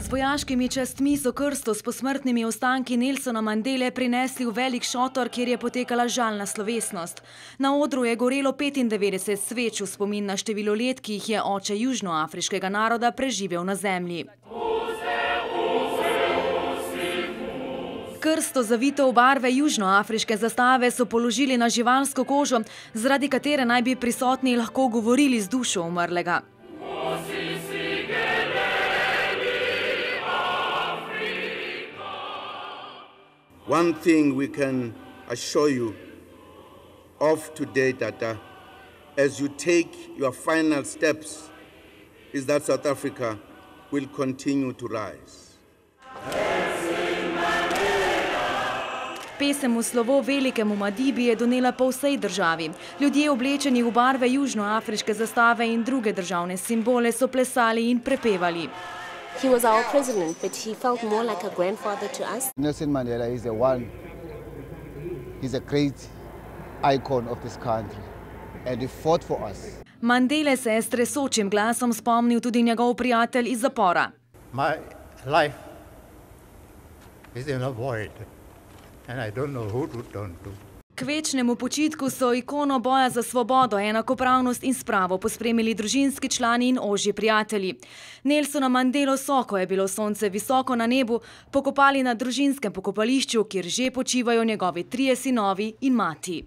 S vojaškimi častmi so krsto s posmrtnimi ostanki Nelsona Mandele prinesli v velik šotor, kjer je potekala žalna slovesnost. Na odru je gorelo 95 sveč v spomin na število let, ki jih je oče južnoafriškega naroda preživel na zemlji. Krsto, zavito v barve južnoafriške zastave, so položili na živalsko kožo, zaradi katere naj bi prisotni lahko govorili z dušo umrlega. One thing we can assure you of today, Tata, as you take your final steps, is that South Africa will continue to rise. Pesem v slovo velikemu Madibi je donela po vsej državi. Ljudje oblečeni v barve južnoafriške zastave in druge državne simbole so plesali in prepevali. He was our president, but he felt more like a grandfather to us. Nelson Mandela is a great icon of this country, and he fought for us. Mandele se je s tresočim glasom spomnil tudi njegov prijatelj iz zapora. My life is in a void, and I don't know who to turn to. K večnemu počitku so ikono boja za svobodo, enakopravnost in spravo pospremili družinski člani in ožji prijatelji. Nelsona Mandelo so, ko je bilo sonce visoko na nebu, pokopali na družinskem pokopališču, kjer že počivajo njegovi 3 sinovi in mati.